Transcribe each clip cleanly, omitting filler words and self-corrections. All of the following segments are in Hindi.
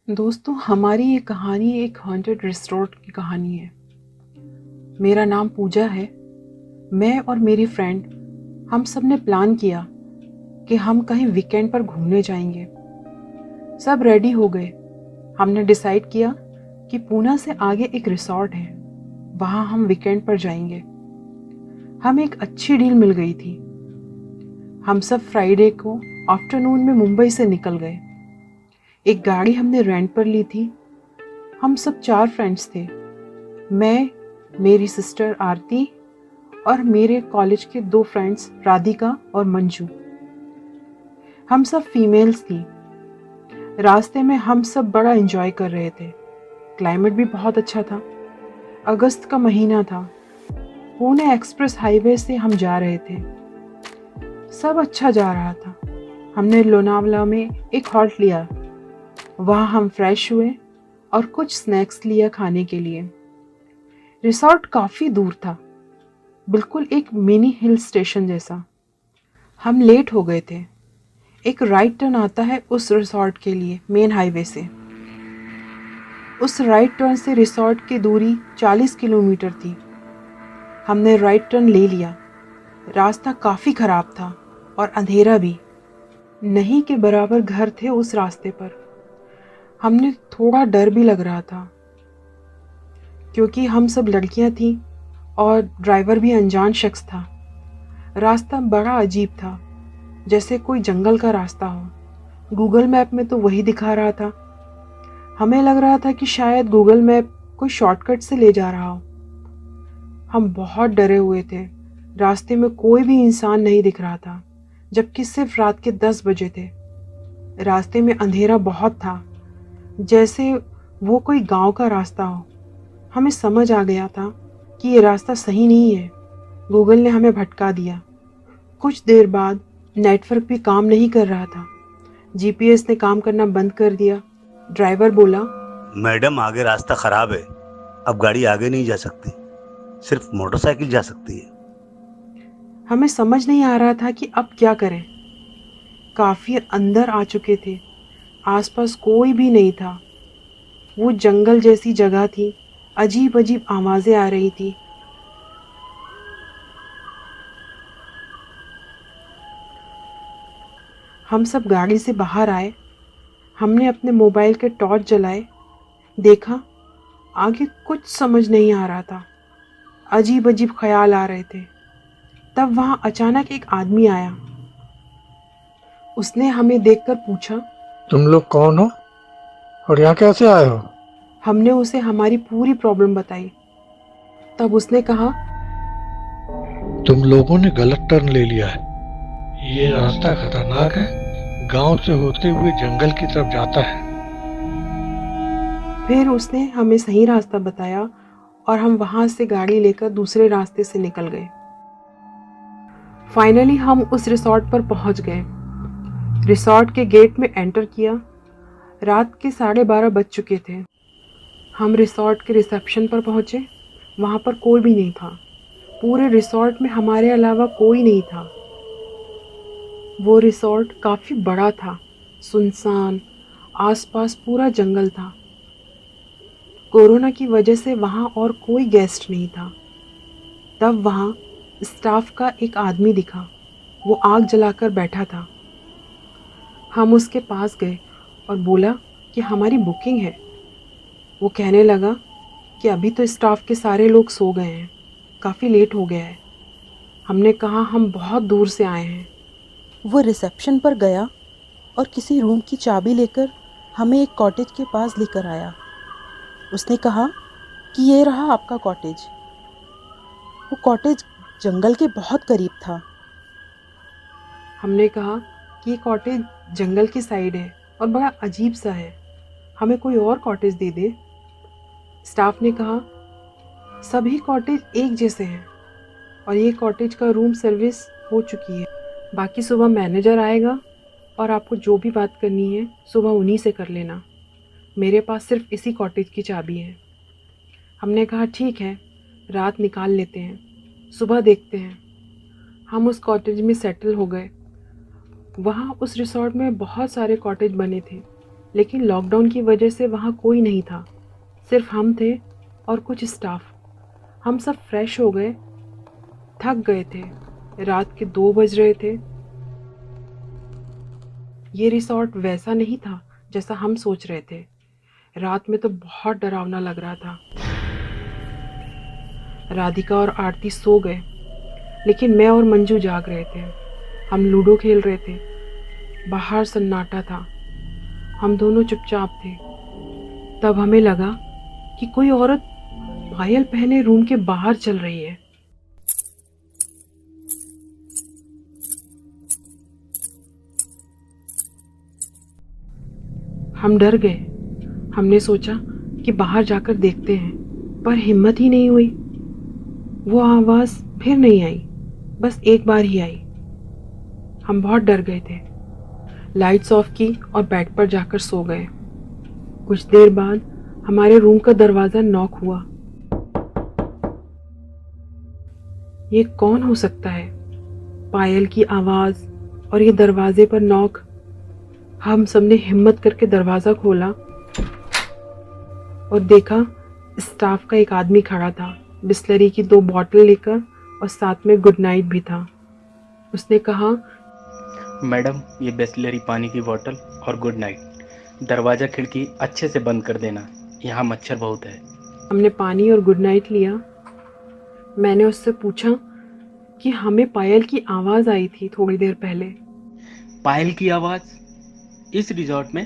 दोस्तों, हमारी ये कहानी एक हॉन्टेड रिसोर्ट की कहानी है। मेरा नाम पूजा है। मैं और मेरी फ्रेंड हम सब ने प्लान किया कि हम कहीं वीकेंड पर घूमने जाएंगे। सब रेडी हो गए। हमने डिसाइड किया कि पूना से आगे एक रिसोर्ट है, वहाँ हम वीकेंड पर जाएंगे। हमें एक अच्छी डील मिल गई थी। हम सब फ्राइडे को आफ्टरनून में मुंबई से निकल गए। एक गाड़ी हमने रेंट पर ली थी। हम सब 4 फ्रेंड्स थे। मैं, मेरी सिस्टर आरती और मेरे कॉलेज के 2 फ्रेंड्स राधिका और मंजू। हम सब फीमेल्स थी। रास्ते में हम सब बड़ा एंजॉय कर रहे थे। क्लाइमेट भी बहुत अच्छा था। अगस्त का महीना था। पुणे एक्सप्रेस हाईवे से हम जा रहे थे। सब अच्छा जा रहा था। हमने लोनावला में एक हॉल्ट लिया। वहाँ हम फ्रेश हुए और कुछ स्नैक्स लिया खाने के लिए। रिसोर्ट काफ़ी दूर था, बिल्कुल एक मिनी हिल स्टेशन जैसा। हम लेट हो गए थे। एक राइट टर्न आता है उस रिसोर्ट के लिए मेन हाईवे से। उस राइट टर्न से रिसोर्ट की दूरी 40 किलोमीटर थी। हमने राइट टर्न ले लिया। रास्ता काफ़ी ख़राब था और अंधेरा भी। नहीं के बराबर घर थे उस रास्ते पर। हमने थोड़ा डर भी लग रहा था क्योंकि हम सब लड़कियां थीं और ड्राइवर भी अनजान शख्स था। रास्ता बड़ा अजीब था, जैसे कोई जंगल का रास्ता हो। गूगल मैप में तो वही दिखा रहा था। हमें लग रहा था कि शायद गूगल मैप कोई शॉर्टकट से ले जा रहा हो। हम बहुत डरे हुए थे। रास्ते में कोई भी इंसान नहीं दिख रहा था, जबकि सिर्फ रात के 10 बजे थे। रास्ते में अंधेरा बहुत था, जैसे वो कोई गांव का रास्ता हो। हमें समझ आ गया था कि ये रास्ता सही नहीं है। गूगल ने हमें भटका दिया। कुछ देर बाद नेटवर्क भी काम नहीं कर रहा था। जीपीएस ने काम करना बंद कर दिया। ड्राइवर बोला, मैडम आगे रास्ता खराब है, अब गाड़ी आगे नहीं जा सकती, सिर्फ मोटरसाइकिल जा सकती है। हमें समझ नहीं आ रहा था कि अब क्या करें। काफ़ी अंदर आ चुके थे। आसपास कोई भी नहीं था। वो जंगल जैसी जगह थी। अजीब अजीब आवाज़ें आ रही थी। हम सब गाड़ी से बाहर आए। हमने अपने मोबाइल के टॉर्च जलाए। देखा, आगे कुछ समझ नहीं आ रहा था। अजीब अजीब ख्याल आ रहे थे। तब वहाँ अचानक एक आदमी आया। उसने हमें देखकर पूछा। तुम लोग कौन हो और यहाँ कैसे आए हो? हमने उसे हमारी पूरी प्रॉब्लम बताई। तब उसने कहा, तुम लोगों ने गलत टर्न ले लिया है। ये रास्ता खतरनाक है, गांव से होते हुए जंगल की तरफ जाता है। फिर उसने हमें सही रास्ता बताया और हम वहाँ से गाड़ी लेकर दूसरे रास्ते से निकल गए। फाइनली हम उस रिसोर्ट पर पहुँच गए। रिसोर्ट के गेट में एंटर किया। रात के 12:30 बज चुके थे। हम रिसोर्ट के रिसेप्शन पर पहुँचे। वहाँ पर कोई भी नहीं था। पूरे रिसोर्ट में हमारे अलावा कोई नहीं था। वो रिसोर्ट काफ़ी बड़ा था, सुनसान। आसपास पूरा जंगल था। कोरोना की वजह से वहाँ और कोई गेस्ट नहीं था। तब वहाँ स्टाफ का एक आदमी दिखा। वो आग जलाकर बैठा था। हम उसके पास गए और बोला कि हमारी बुकिंग है। वो कहने लगा कि अभी तो स्टाफ के सारे लोग सो गए हैं, काफ़ी लेट हो गया है। हमने कहा हम बहुत दूर से आए हैं। वो रिसेप्शन पर गया और किसी रूम की चाबी लेकर हमें एक कॉटेज के पास लेकर आया। उसने कहा कि ये रहा आपका कॉटेज। वो कॉटेज जंगल के बहुत करीब था। हमने कहा कि ये कॉटेज जंगल की साइड है और बड़ा अजीब सा है, हमें कोई और कॉटेज दे दे। स्टाफ ने कहा, सभी कॉटेज एक जैसे हैं और ये कॉटेज का रूम सर्विस हो चुकी है। बाकी सुबह मैनेजर आएगा और आपको जो भी बात करनी है सुबह उन्हीं से कर लेना। मेरे पास सिर्फ इसी कॉटेज की चाबी है। हमने कहा ठीक है, रात निकाल लेते हैं, सुबह देखते हैं। हम उस कॉटेज में सेटल हो गए। वहाँ उस रिसोर्ट में बहुत सारे कॉटेज बने थे। लेकिन लॉकडाउन की वजह से वहाँ कोई नहीं था, सिर्फ हम थे और कुछ स्टाफ। हम सब फ्रेश हो गए, थक गए थे। रात के 2 बज रहे थे। ये रिसॉर्ट वैसा नहीं था जैसा हम सोच रहे थे। रात में तो बहुत डरावना लग रहा था। राधिका और आरती सो गए, लेकिन मैं और मंजू जाग रहे थे। हम लूडो खेल रहे थे। बाहर सन्नाटा था, हम दोनों चुपचाप थे। तब हमें लगा कि कोई औरत पायल पहने रूम के बाहर चल रही है। हम डर गए। हमने सोचा कि बाहर जाकर देखते हैं, पर हिम्मत ही नहीं हुई। वो आवाज़ फिर नहीं आई, बस एक बार ही आई। हम बहुत डर गए थे। लाइट्स ऑफ की और बेड पर जाकर सो गए। कुछ देर बाद हमारे रूम का दरवाज़ा नॉक हुआ। ये कौन हो सकता है? पायल की आवाज़ और ये दरवाजे पर नॉक। हम सबने हिम्मत करके दरवाज़ा खोला और देखा स्टाफ का एक आदमी खड़ा था, बिस्लरी की 2 बॉटल लेकर, और साथ में गुड नाइट भी था। उसने कहा, मैडम ये बिस्लरी पानी की बोतल और गुड नाइट। दरवाज़ा खिड़की अच्छे से बंद कर देना, यहाँ मच्छर बहुत है। हमने पानी और गुड नाइट लिया। मैंने उससे पूछा कि हमें पायल की आवाज़ आई थी थोड़ी देर पहले। पायल की आवाज़? इस रिजॉर्ट में?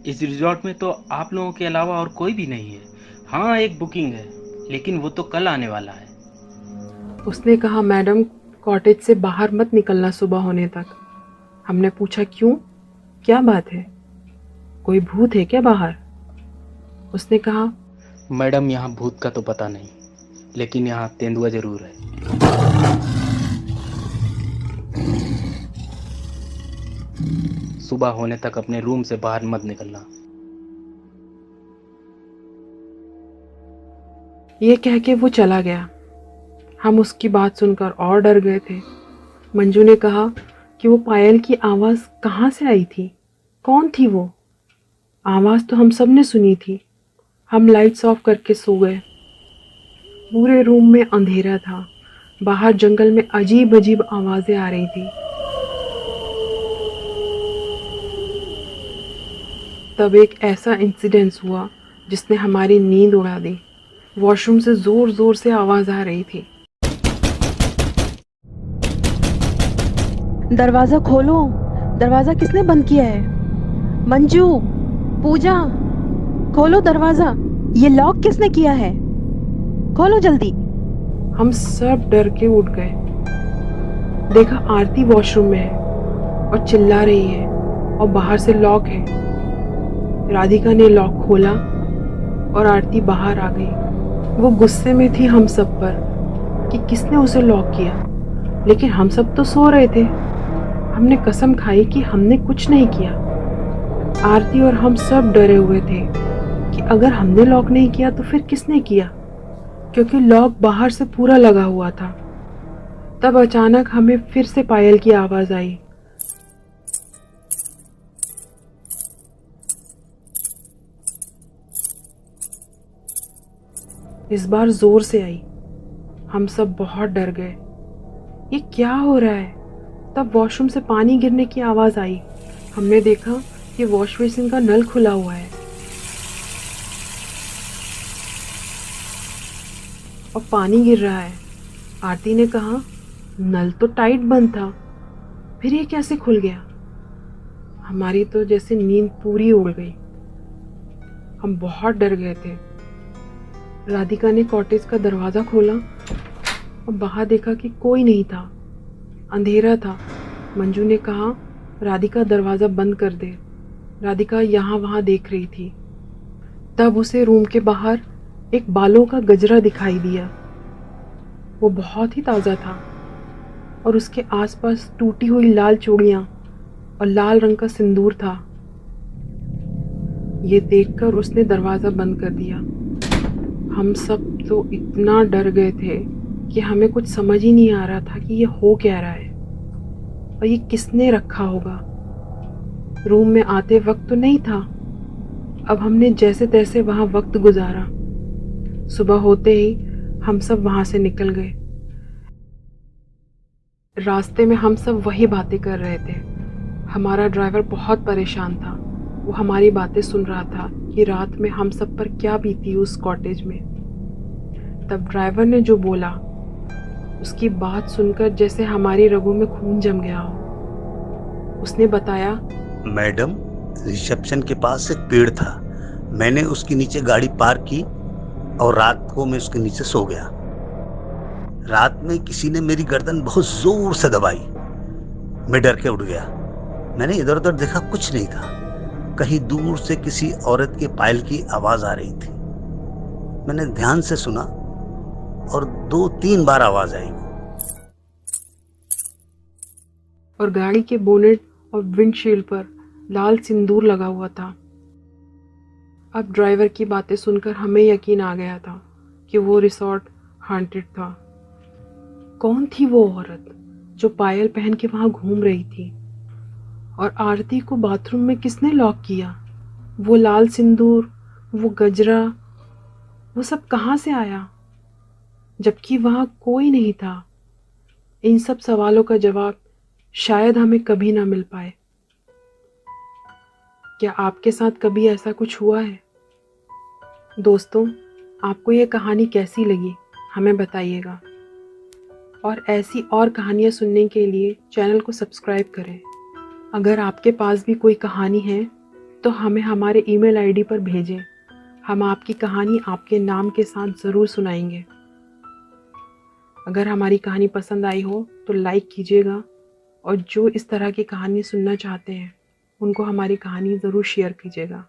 इस रिजॉर्ट में तो आप लोगों के अलावा और कोई भी नहीं है। हाँ, एक बुकिंग है, लेकिन वो तो कल आने वाला है। उसने कहा, मैडम कॉटेज से बाहर मत निकलना सुबह होने तक। हमने पूछा, क्यों, क्या बात है, कोई भूत है क्या बाहर? उसने कहा, मैडम यहाँ भूत का तो पता नहीं, लेकिन यहाँ तेंदुआ जरूर है। सुबह होने तक अपने रूम से बाहर मत निकलना। ये कह के वो चला गया। हम उसकी बात सुनकर और डर गए थे। मंजू ने कहा कि वो पायल की आवाज़ कहाँ से आई थी, कौन थी वो? आवाज़ तो हम सब ने सुनी थी। हम लाइट्स ऑफ करके सो गए। पूरे रूम में अंधेरा था। बाहर जंगल में अजीब अजीब आवाज़ें आ रही थी। तब एक ऐसा इंसिडेंस हुआ जिसने हमारी नींद उड़ा दी। वॉशरूम से ज़ोर ज़ोर से आवाज़ आ रही थी। दरवाज़ा खोलो, दरवाज़ा किसने बंद किया है? मंजू, पूजा, खोलो दरवाज़ा, ये लॉक किसने किया है? खोलो जल्दी। हम सब डर के उठ गए। देखा आरती वॉशरूम में है और चिल्ला रही है, और बाहर से लॉक है। राधिका ने लॉक खोला और आरती बाहर आ गई। वो गुस्से में थी हम सब पर कि किसने उसे लॉक किया, लेकिन हम सब तो सो रहे थे। हमने कसम खाई कि हमने कुछ नहीं किया। आरती और हम सब डरे हुए थे कि अगर हमने लॉक नहीं किया तो फिर किसने किया, क्योंकि लॉक बाहर से पूरा लगा हुआ था। तब अचानक हमें फिर से पायल की आवाज़ आई। इस बार जोर से आई। हम सब बहुत डर गए। ये क्या हो रहा है? तब वॉशरूम से पानी गिरने की आवाज़ आई। हमने देखा कि वॉश बेसिन का नल खुला हुआ है और पानी गिर रहा है। आरती ने कहा, नल तो टाइट बंद था, फिर ये कैसे खुल गया? हमारी तो जैसे नींद पूरी उड़ गई। हम बहुत डर गए थे। राधिका ने कॉटेज का दरवाज़ा खोला और बाहर देखा कि कोई नहीं था, अंधेरा था। मंजू ने कहा, राधिका दरवाज़ा बंद कर दे। राधिका यहाँ वहाँ देख रही थी। तब उसे रूम के बाहर एक बालों का गजरा दिखाई दिया। वो बहुत ही ताज़ा था और उसके आसपास टूटी हुई लाल चूड़ियाँ और लाल रंग का सिंदूर था। ये देखकर उसने दरवाज़ा बंद कर दिया। हम सब तो इतना डर गए थे कि हमें कुछ समझ ही नहीं आ रहा था कि ये हो क्या रहा है और ये किसने रखा होगा। रूम में आते वक्त तो नहीं था, अब हमने जैसे तैसे वहाँ वक्त गुजारा। सुबह होते ही हम सब वहाँ से निकल गए। रास्ते में हम सब वही बातें कर रहे थे। हमारा ड्राइवर बहुत परेशान था। वो हमारी बातें सुन रहा था कि रात में हम सब पर क्या बीती उस कॉटेज में। तब ड्राइवर ने जो बोला, उसकी बात सुनकर जैसे हमारी रगों में खून जम गया हो। उसने बताया, मैडम, रिसेप्शन के पास एक पेड़ था, मैंने उसके नीचे गाड़ी पार्क की और रात को मैं उसके नीचे सो गया। रात में किसी ने मेरी गर्दन बहुत जोर से दबाई। मैं डर के उठ गया। मैंने इधर उधर देखा, कुछ नहीं था। कहीं दूर से किसी औरत के पायल की आवाज आ रही थी। मैंने ध्यान से सुना और 2-3 बार आवाज आई। और गाड़ी के बोनेट और विंडशील्ड पर लाल सिंदूर लगा हुआ था। अब ड्राइवर की बातें सुनकर हमें यकीन आ गया था कि वो रिसॉर्ट हांटेड था। कौन थी वो औरत जो पायल पहन के वहां घूम रही थी? और आरती को बाथरूम में किसने लॉक किया? वो लाल सिंदूर, वो गजरा, वो सब कहाँ से आया जबकि वहां कोई नहीं था? इन सब सवालों का जवाब शायद हमें कभी ना मिल पाए। क्या आपके साथ कभी ऐसा कुछ हुआ है? दोस्तों, आपको ये कहानी कैसी लगी हमें बताइएगा। और ऐसी और कहानियाँ सुनने के लिए चैनल को सब्सक्राइब करें। अगर आपके पास भी कोई कहानी है तो हमें हमारे ईमेल आईडी पर भेजें। हम आपकी कहानी आपके नाम के साथ ज़रूर सुनाएंगे। अगर हमारी कहानी पसंद आई हो तो लाइक कीजिएगा, और जो इस तरह की कहानी सुनना चाहते हैं उनको हमारी कहानी ज़रूर शेयर कीजिएगा।